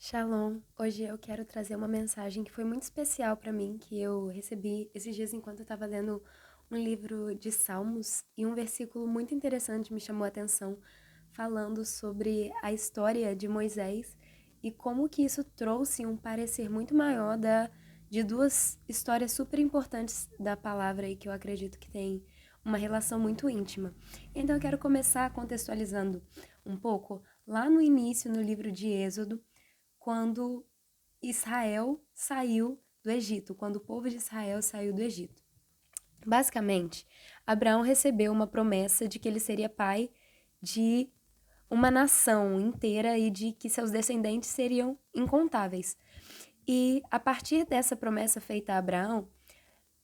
Shalom, hoje eu quero trazer uma mensagem que foi muito especial para mim, que eu recebi esses dias enquanto eu estava lendo um livro de Salmos e um versículo muito interessante me chamou a atenção, falando sobre a história de Moisés e como que isso trouxe um parecer muito maior de duas histórias super importantes da palavra e que eu acredito que tem uma relação muito íntima. Então eu quero começar contextualizando um pouco lá no início, no livro de Êxodo, quando Israel saiu do Egito, quando o povo de Israel saiu do Egito. Basicamente, Abraão recebeu uma promessa de que ele seria pai de uma nação inteira e de que seus descendentes seriam incontáveis. E a partir dessa promessa feita a Abraão,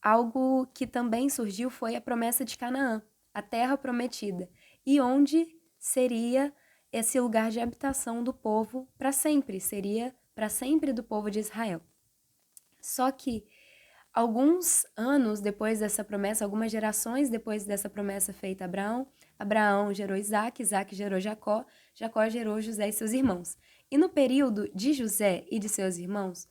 algo que também surgiu foi a promessa de Canaã, a terra prometida, e onde seria esse lugar de habitação do povo para sempre, seria para sempre do povo de Israel. Só que alguns anos depois dessa promessa, algumas gerações depois dessa promessa feita a Abraão, Abraão gerou Isaac, Isaac gerou Jacó, Jacó gerou José e seus irmãos. E no período de José e de seus irmãos,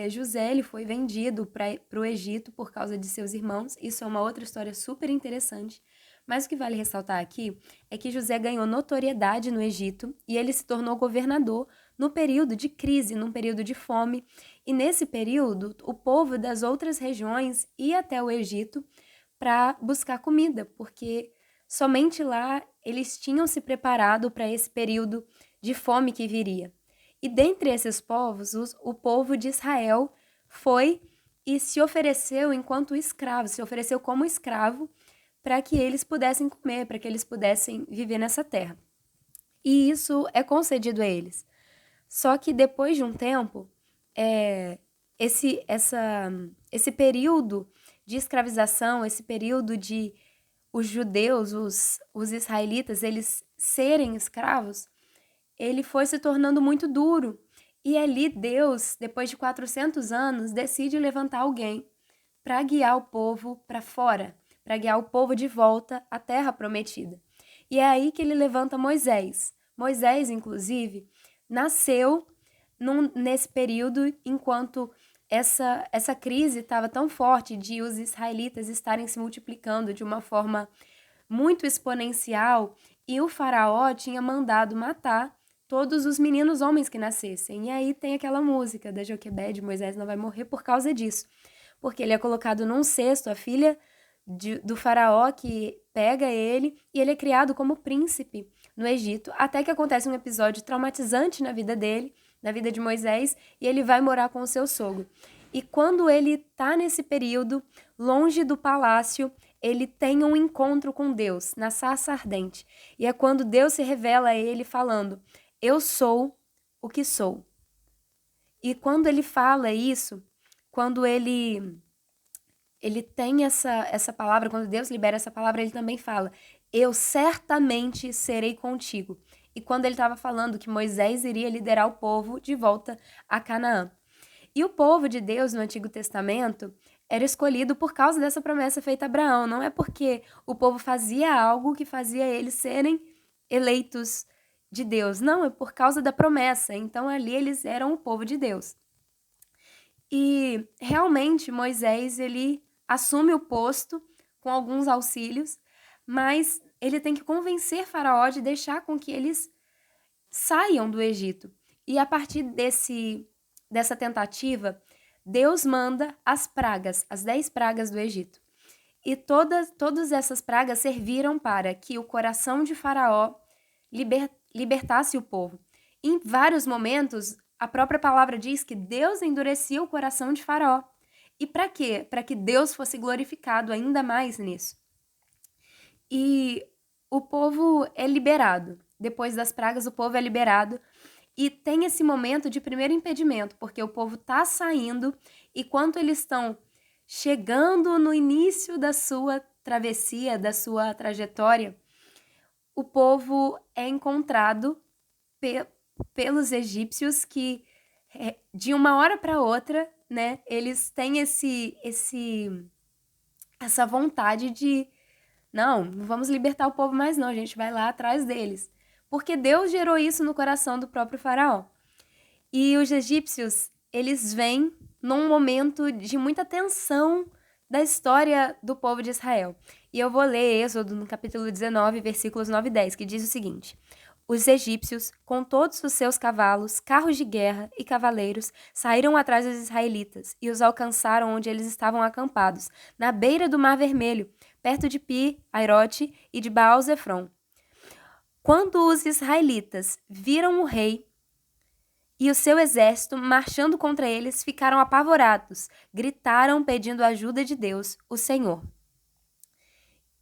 José ele foi vendido para o Egito por causa de seus irmãos. Isso é uma outra história super interessante. Mas o que vale ressaltar aqui é que José ganhou notoriedade no Egito e ele se tornou governador no período de crise, num período de fome. E nesse período, o povo das outras regiões ia até o Egito para buscar comida, porque somente lá eles tinham se preparado para esse período de fome que viria. E dentre esses povos, o povo de Israel foi e se ofereceu enquanto escravo, se ofereceu como escravo para que eles pudessem comer, para que eles pudessem viver nessa terra. E isso é concedido a eles. Só que depois de um tempo, esse período de escravização, esse período de os judeus, os israelitas, eles serem escravos, ele foi se tornando muito duro. E ali Deus, depois de 400 anos, decide levantar alguém para guiar o povo para fora, para guiar o povo de volta à terra prometida. E é aí que ele levanta Moisés. Moisés, inclusive, nasceu nesse período enquanto essa crise estava tão forte de os israelitas estarem se multiplicando de uma forma muito exponencial e o faraó tinha mandado matar todos os meninos homens que nascessem. E aí tem aquela música da Joquebede, Moisés não vai morrer por causa disso. Porque ele é colocado num cesto, a filha do faraó que pega ele, e ele é criado como príncipe no Egito, até que acontece um episódio traumatizante na vida dele, na vida de Moisés, e ele vai morar com o seu sogro. E quando ele tá nesse período, longe do palácio, ele tem um encontro com Deus, na sarça ardente. E é quando Deus se revela a ele falando: eu sou o que sou. E quando ele fala isso, quando ele tem essa palavra, quando Deus libera essa palavra, ele também fala: eu certamente serei contigo. E quando ele estava falando que Moisés iria liderar o povo de volta a Canaã. E o povo de Deus no Antigo Testamento era escolhido por causa dessa promessa feita a Abraão. Não é porque o povo fazia algo que fazia eles serem eleitos de Deus. Não, é por causa da promessa. Então ali eles eram o povo de Deus. E realmente Moisés ele assume o posto com alguns auxílios, mas ele tem que convencer Faraó de deixar com que eles saiam do Egito. E a partir dessa tentativa, Deus manda as pragas, as 10 pragas do Egito. E todas essas pragas serviram para que o coração de Faraó libertasse o povo. Em vários momentos, a própria palavra diz que Deus endurecia o coração de Faraó. E para quê? Para que Deus fosse glorificado ainda mais nisso. E o povo é liberado. Depois das pragas, o povo é liberado. E tem esse momento de primeiro impedimento, porque o povo está saindo e quando eles estão chegando no início da sua travessia, da sua trajetória, o povo é encontrado pelos egípcios que, de uma hora para outra, né, eles têm essa vontade de não vamos libertar o povo mais não, a gente vai lá atrás deles. Porque Deus gerou isso no coração do próprio faraó. E os egípcios, eles vêm num momento de muita tensão da história do povo de Israel. E eu vou ler Êxodo no capítulo 19, versículos 9 e 10, que diz o seguinte: Os egípcios, com todos os seus cavalos, carros de guerra e cavaleiros, saíram atrás dos israelitas e os alcançaram onde eles estavam acampados, na beira do Mar Vermelho, perto de Pi-Airote e de Baal-Zefron. Quando os israelitas viram o rei e o seu exército marchando contra eles, ficaram apavorados, gritaram pedindo ajuda de Deus, o Senhor.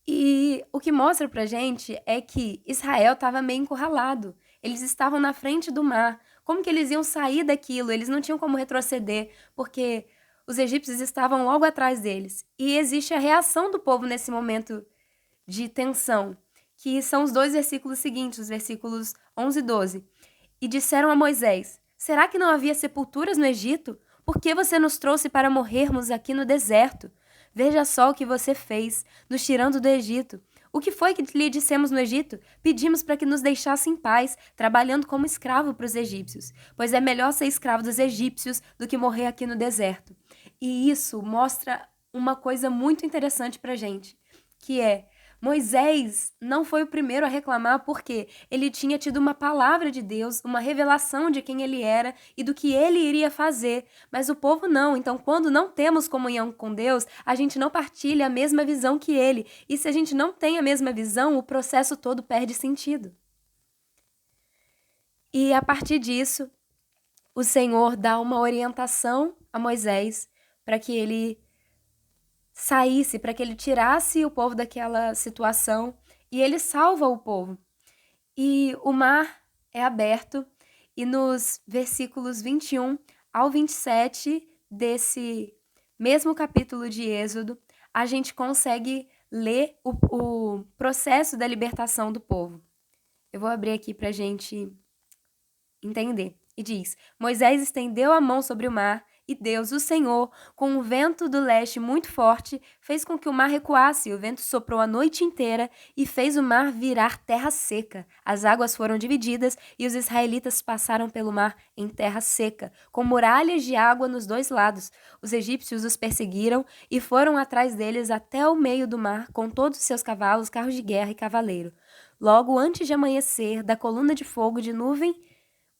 E o que mostra pra gente é que Israel estava meio encurralado. Eles estavam na frente do mar. Como que eles iam sair daquilo? Eles não tinham como retroceder, porque os egípcios estavam logo atrás deles. E existe a reação do povo nesse momento de tensão, que são os 2 versículos seguintes, os versículos 11 e 12. E disseram a Moisés: Será que não havia sepulturas no Egito? Por que você nos trouxe para morrermos aqui no deserto? Veja só o que você fez, nos tirando do Egito. O que foi que lhe dissemos no Egito? Pedimos para que nos deixasse em paz, trabalhando como escravo para os egípcios, pois é melhor ser escravo dos egípcios do que morrer aqui no deserto. E isso mostra uma coisa muito interessante para a gente, que é: Moisés não foi o primeiro a reclamar porque ele tinha tido uma palavra de Deus, uma revelação de quem ele era e do que ele iria fazer, mas o povo não. Então, quando não temos comunhão com Deus, a gente não partilha a mesma visão que ele. E se a gente não tem a mesma visão, o processo todo perde sentido. E a partir disso, o Senhor dá uma orientação a Moisés para que ele saísse, para que ele tirasse o povo daquela situação, e ele salva o povo. E o mar é aberto, e nos versículos 21 ao 27 desse mesmo capítulo de Êxodo, a gente consegue ler o processo da libertação do povo. Eu vou abrir aqui para a gente entender. E diz: Moisés estendeu a mão sobre o mar, e Deus, o Senhor, com um vento do leste muito forte, fez com que o mar recuasse. O vento soprou a noite inteira e fez o mar virar terra seca. As águas foram divididas e os israelitas passaram pelo mar em terra seca, com muralhas de água nos 2 lados. Os egípcios os perseguiram e foram atrás deles até o meio do mar, com todos os seus cavalos, carros de guerra e cavaleiro. Logo antes de amanhecer, da coluna de fogo de nuvem,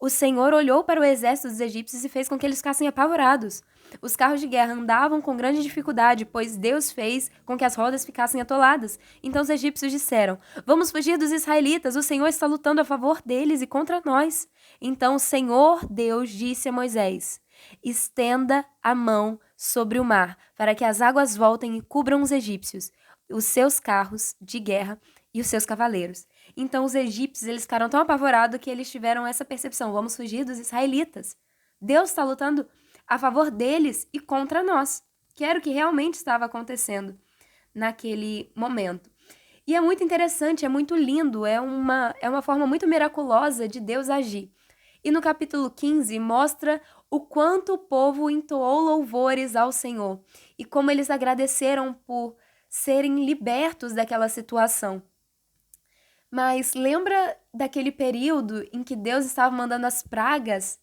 o Senhor olhou para o exército dos egípcios e fez com que eles ficassem apavorados. Os carros de guerra andavam com grande dificuldade, pois Deus fez com que as rodas ficassem atoladas. Então os egípcios disseram: Vamos fugir dos israelitas, o Senhor está lutando a favor deles e contra nós. Então o Senhor Deus disse a Moisés: Estenda a mão sobre o mar, para que as águas voltem e cubram os egípcios, os seus carros de guerra e os seus cavaleiros. Então os egípcios, eles ficaram tão apavorados que eles tiveram essa percepção: vamos fugir dos israelitas. Deus está lutando a favor deles e contra nós, que era o que realmente estava acontecendo naquele momento. E é muito interessante, é muito lindo, é uma forma muito miraculosa de Deus agir. E no capítulo 15 mostra o quanto o povo entoou louvores ao Senhor e como eles agradeceram por serem libertos daquela situação. Mas lembra daquele período em que Deus estava mandando as pragas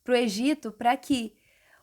para o Egito para que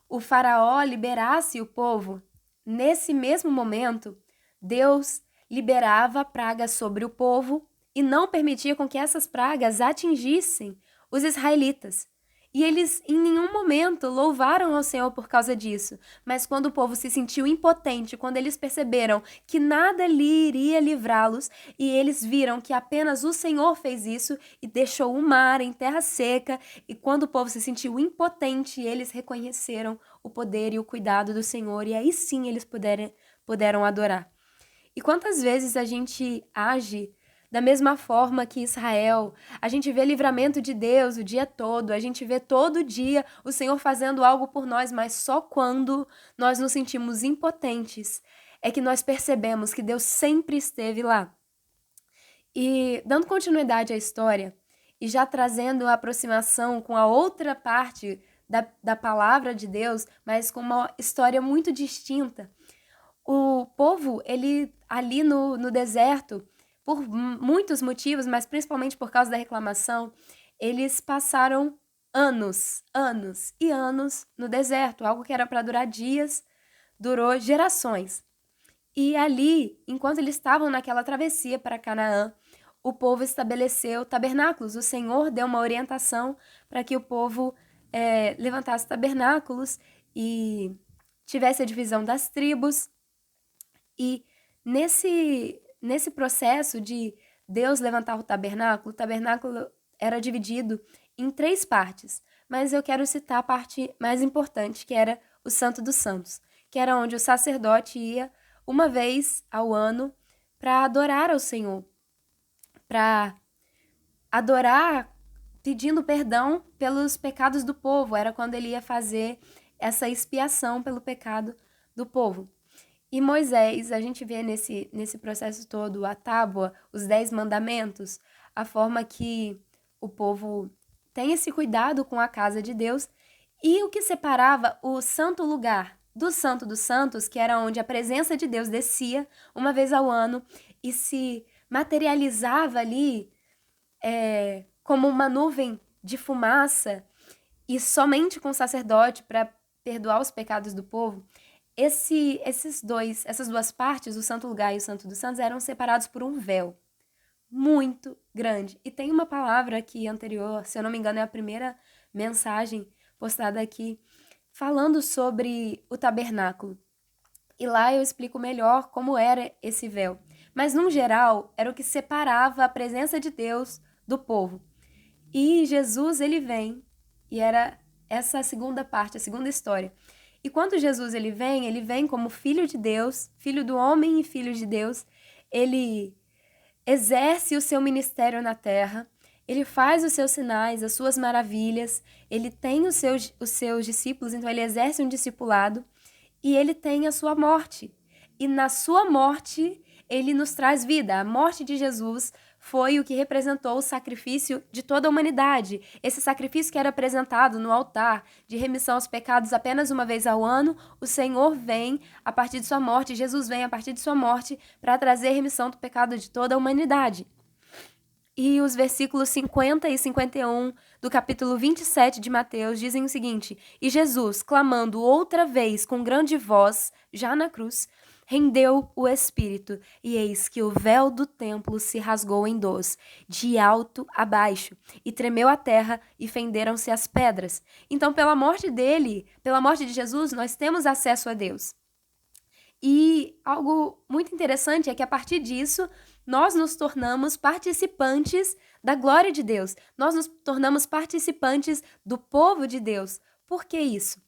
o faraó liberasse o povo? Nesse mesmo momento, Deus liberava pragas sobre o povo e não permitia com que essas pragas atingissem os israelitas. E eles em nenhum momento louvaram ao Senhor por causa disso. Mas quando o povo se sentiu impotente, quando eles perceberam que nada lhe iria livrá-los, e eles viram que apenas o Senhor fez isso e deixou o mar em terra seca, e quando o povo se sentiu impotente, eles reconheceram o poder e o cuidado do Senhor, e aí sim eles puderam adorar. E quantas vezes a gente age da mesma forma que Israel? A gente vê livramento de Deus o dia todo, a gente vê todo dia o Senhor fazendo algo por nós, mas só quando nós nos sentimos impotentes é que nós percebemos que Deus sempre esteve lá. E dando continuidade à história, e já trazendo a aproximação com a outra parte da palavra de Deus, mas com uma história muito distinta, o povo, ele ali no deserto, por muitos motivos, mas principalmente por causa da reclamação, eles passaram anos, anos e anos no deserto. Algo que era para durar dias, durou gerações. E ali, enquanto eles estavam naquela travessia para Canaã, o povo estabeleceu tabernáculos. O Senhor deu uma orientação para que o povo levantasse tabernáculos e tivesse a divisão das tribos. E nesse processo de Deus levantar o tabernáculo era dividido em 3 partes. Mas eu quero citar a parte mais importante, que era o Santo dos Santos, que era onde o sacerdote ia uma vez ao ano para adorar ao Senhor, para adorar pedindo perdão pelos pecados do povo. Era quando ele ia fazer essa expiação pelo pecado do povo. E Moisés, a gente vê nesse processo todo a tábua, os 10 mandamentos, a forma que o povo tem esse cuidado com a casa de Deus, e o que separava o santo lugar do Santo dos Santos, que era onde a presença de Deus descia uma vez ao ano e se materializava ali como uma nuvem de fumaça, e somente com o sacerdote para perdoar os pecados do povo. Essas 2 partes, o santo lugar e o Santo dos Santos, eram separados por um véu muito grande. E tem uma palavra aqui anterior, se eu não me engano, é a primeira mensagem postada aqui, falando sobre o tabernáculo. E lá eu explico melhor como era esse véu. Mas, no geral, era o que separava a presença de Deus do povo. E Jesus, ele vem, e era essa a segunda parte, a segunda história. E quando Jesus ele vem como filho de Deus, filho do homem e filho de Deus. Ele exerce o seu ministério na terra, ele faz os seus sinais, as suas maravilhas, ele tem os seus discípulos, então ele exerce um discipulado, e ele tem a sua morte. E na sua morte, ele nos traz vida. A morte de Jesus foi o que representou o sacrifício de toda a humanidade. Esse sacrifício que era apresentado no altar de remissão aos pecados apenas uma vez ao ano, o Senhor vem a partir de sua morte, Jesus vem a partir de sua morte para trazer remissão do pecado de toda a humanidade. E os versículos 50 e 51 do capítulo 27 de Mateus dizem o seguinte: E Jesus, clamando outra vez com grande voz, já na cruz, rendeu o espírito, e eis que o véu do templo se rasgou em 2, de alto a baixo, e tremeu a terra, e fenderam-se as pedras. Então, pela morte dele, pela morte de Jesus, nós temos acesso a Deus. E algo muito interessante é que a partir disso, nós nos tornamos participantes da glória de Deus. Nós nos tornamos participantes do povo de Deus. Por que isso?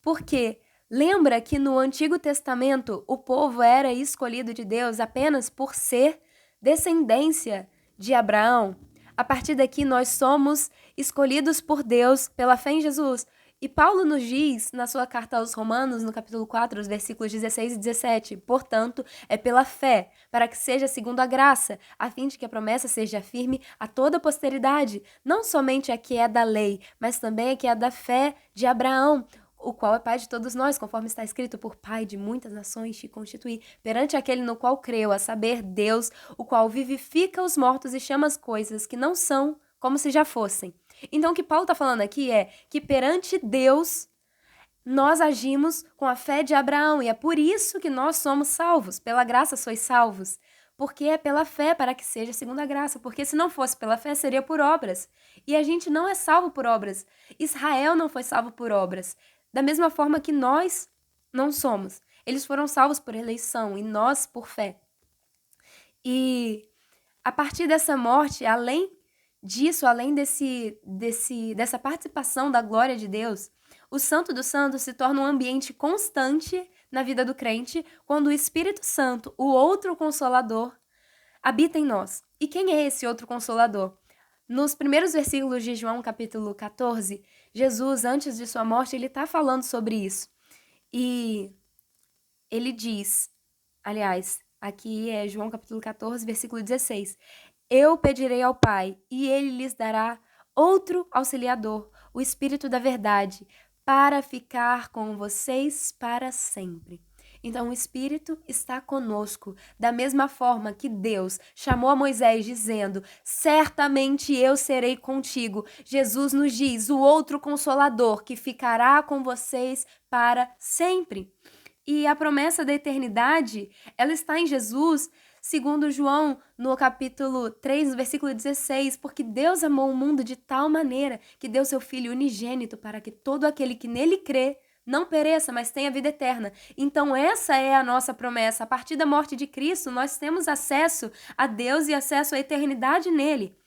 Porque lembra que no Antigo Testamento o povo era escolhido de Deus apenas por ser descendência de Abraão. A partir daqui nós somos escolhidos por Deus pela fé em Jesus. E Paulo nos diz, na sua carta aos Romanos, no capítulo 4, os versículos 16 e 17, portanto, é pela fé, para que seja segundo a graça, a fim de que a promessa seja firme a toda a posteridade, não somente a que é da lei, mas também a que é da fé de Abraão, o qual é pai de todos nós, conforme está escrito, por pai de muitas nações te constituí, perante aquele no qual creu, a saber, Deus, o qual vivifica os mortos e chama as coisas que não são como se já fossem. Então, o que Paulo está falando aqui é que perante Deus, nós agimos com a fé de Abraão, e é por isso que nós somos salvos. Pela graça sois salvos, porque é pela fé para que seja segundo a graça, porque se não fosse pela fé, seria por obras. E a gente não é salvo por obras. Israel não foi salvo por obras, da mesma forma que nós não somos. Eles foram salvos por eleição e nós por fé. E a partir dessa morte, além disso, além dessa participação da glória de Deus, o Santo dos Santos se torna um ambiente constante na vida do crente quando o Espírito Santo, o outro Consolador, habita em nós. E quem é esse outro Consolador? Nos primeiros versículos de João, capítulo 14, Jesus, antes de sua morte, ele está falando sobre isso. E ele diz, aliás, aqui é João, capítulo 14, versículo 16, Eu pedirei ao Pai, e ele lhes dará outro auxiliador, o Espírito da verdade, para ficar com vocês para sempre. Então o Espírito está conosco, da mesma forma que Deus chamou a Moisés dizendo: certamente eu serei contigo. Jesus nos diz: o outro Consolador que ficará com vocês para sempre. E a promessa da eternidade, ela está em Jesus, segundo João, no capítulo 3, no versículo 16, porque Deus amou o mundo de tal maneira que deu seu Filho unigênito para que todo aquele que nele crê não pereça, mas tenha vida eterna. Então essa é a nossa promessa. A partir da morte de Cristo, nós temos acesso a Deus e acesso à eternidade nele.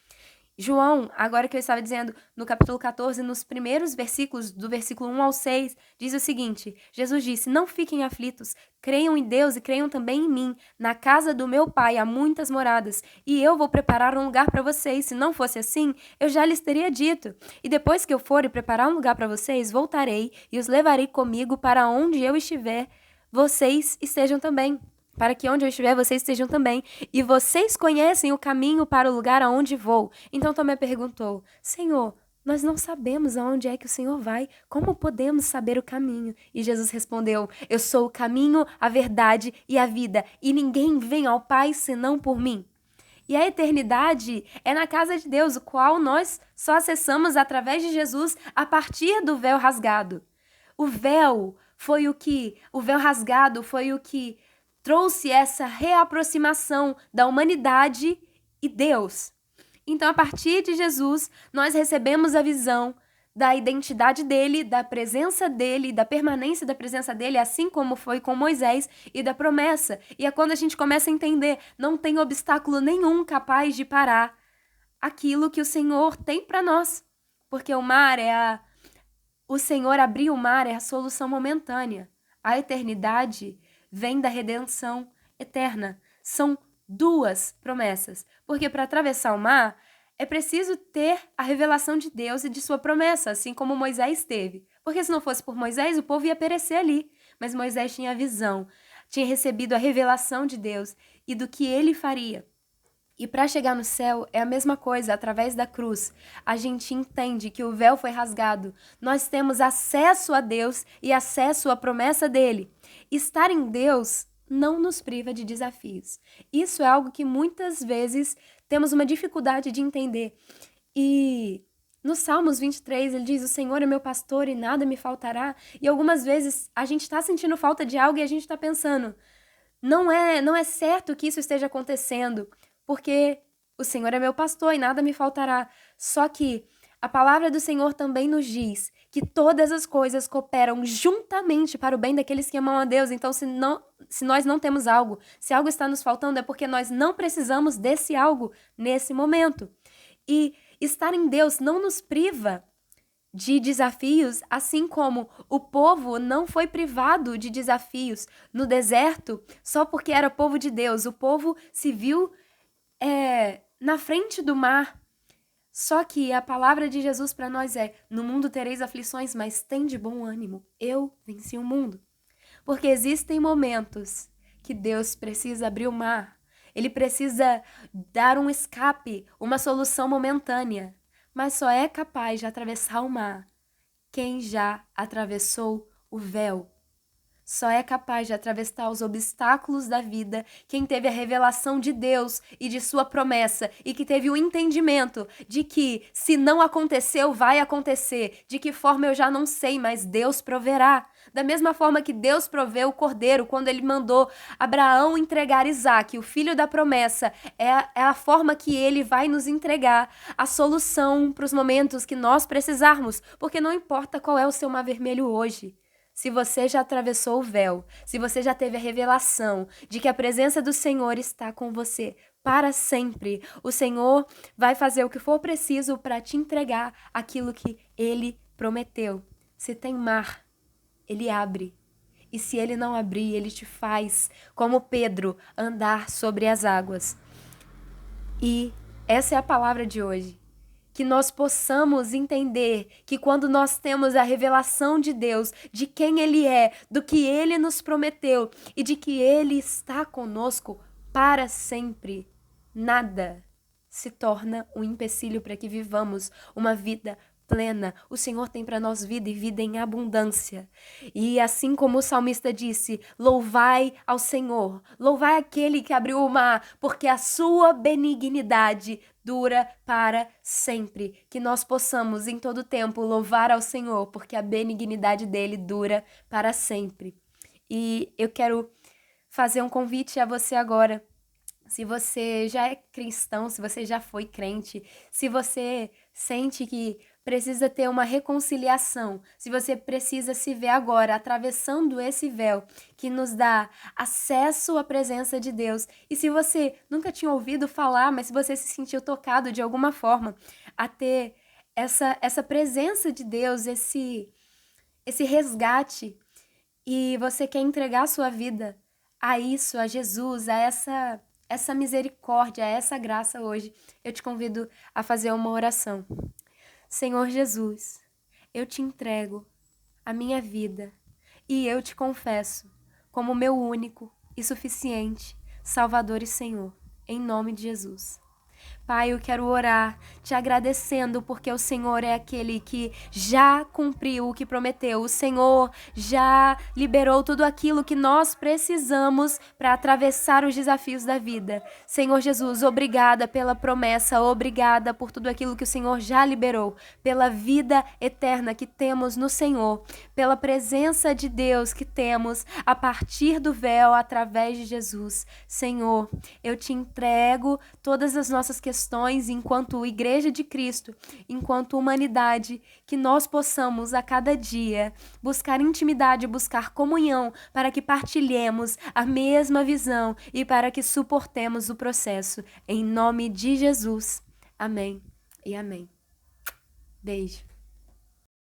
João, agora que eu estava dizendo, no capítulo 14, nos primeiros versículos, do versículo 1 ao 6, diz o seguinte: Jesus disse: não fiquem aflitos, creiam em Deus e creiam também em mim. Na casa do meu Pai há muitas moradas, e eu vou preparar um lugar para vocês. Se não fosse assim, eu já lhes teria dito. E depois que eu for e preparar um lugar para vocês, voltarei e os levarei comigo para onde eu estiver, vocês estejam também. Para que onde eu estiver, vocês estejam também. E vocês conhecem o caminho para o lugar aonde vou. Então Tomé perguntou: Senhor, nós não sabemos aonde é que o Senhor vai. Como podemos saber o caminho? E Jesus respondeu: eu sou o caminho, a verdade e a vida. E ninguém vem ao Pai senão por mim. E a eternidade é na casa de Deus, o qual nós só acessamos através de Jesus a partir do véu rasgado. O véu rasgado foi o que trouxe essa reaproximação da humanidade e Deus. Então, a partir de Jesus, nós recebemos a visão da identidade dele, da presença dele, da permanência da presença dele, assim como foi com Moisés, e da promessa. E é quando a gente começa a entender, não tem obstáculo nenhum capaz de parar aquilo que o Senhor tem para nós. Porque o Senhor abrir o mar é a solução momentânea. A eternidade vem da redenção eterna. São duas promessas. Porque para atravessar o mar, é preciso ter a revelação de Deus e de sua promessa, assim como Moisés teve. Porque se não fosse por Moisés, o povo ia perecer ali. Mas Moisés tinha a visão, tinha recebido a revelação de Deus e do que ele faria. E para chegar no céu é a mesma coisa, através da cruz. A gente entende que o véu foi rasgado. Nós temos acesso a Deus e acesso à promessa dele. Estar em Deus não nos priva de desafios. Isso é algo que muitas vezes temos uma dificuldade de entender. E no Salmos 23, ele diz: o Senhor é meu pastor e nada me faltará. E algumas vezes a gente está sentindo falta de algo e a gente está pensando: não é certo que isso esteja acontecendo, porque o Senhor é meu pastor e nada me faltará. Só que a palavra do Senhor também nos diz que todas as coisas cooperam juntamente para o bem daqueles que amam a Deus. Então, se nós não temos algo, se algo está nos faltando, é porque nós não precisamos desse algo nesse momento. E estar em Deus não nos priva de desafios, assim como o povo não foi privado de desafios no deserto só porque era povo de Deus. O povo se viu na frente do mar. Só que a palavra de Jesus para nós é: no mundo tereis aflições, mas tende bom ânimo. Eu venci o mundo. Porque existem momentos que Deus precisa abrir o mar. Ele precisa dar um escape, uma solução momentânea. Mas só é capaz de atravessar o mar quem já atravessou o véu. Só é capaz de atravessar os obstáculos da vida quem teve a revelação de Deus e de sua promessa e que teve o entendimento de que se não aconteceu, vai acontecer. De que forma eu já não sei, mas Deus proverá. Da mesma forma que Deus proveu o cordeiro quando ele mandou Abraão entregar Isaque, o filho da promessa, é a forma que ele vai nos entregar a solução para os momentos que nós precisarmos. Porque não importa qual é o seu mar vermelho hoje. Se você já atravessou o véu, se você já teve a revelação de que a presença do Senhor está com você para sempre, o Senhor vai fazer o que for preciso para te entregar aquilo que Ele prometeu. Se tem mar, Ele abre. E se Ele não abrir, Ele te faz, como Pedro, andar sobre as águas. E essa é a palavra de hoje. Que nós possamos entender que quando nós temos a revelação de Deus, de quem Ele é, do que Ele nos prometeu e de que Ele está conosco para sempre, nada se torna um empecilho para que vivamos uma vida plena. O Senhor tem para nós vida e vida em abundância. E assim como o salmista disse, louvai ao Senhor, louvai aquele que abriu o mar, porque a sua benignidade dura para sempre. Que nós possamos em todo tempo louvar ao Senhor, porque a benignidade dele dura para sempre. E eu quero fazer um convite a você agora. Se você já é cristão, se você já foi crente, se você sente que precisa ter uma reconciliação, se você precisa se ver agora atravessando esse véu que nos dá acesso à presença de Deus, e se você nunca tinha ouvido falar, mas se você se sentiu tocado de alguma forma a ter essa presença de Deus, esse resgate, e você quer entregar a sua vida a isso, a Jesus, a essa misericórdia, a essa graça hoje, eu te convido a fazer uma oração. Senhor Jesus, eu te entrego a minha vida e eu te confesso como meu único e suficiente Salvador e Senhor, em nome de Jesus. Pai, eu quero orar te agradecendo porque o Senhor é aquele que já cumpriu o que prometeu. O Senhor já liberou tudo aquilo que nós precisamos para atravessar os desafios da vida. Senhor Jesus, obrigada pela promessa, obrigada por tudo aquilo que o Senhor já liberou, pela vida eterna que temos no Senhor, pela presença de Deus que temos a partir do véu através de Jesus. Senhor, eu te entrego todas as nossas questões enquanto Igreja de Cristo, enquanto humanidade, que nós possamos a cada dia buscar intimidade, buscar comunhão, para que partilhemos a mesma visão e para que suportemos o processo. Em nome de Jesus. Amém e amém. Beijo.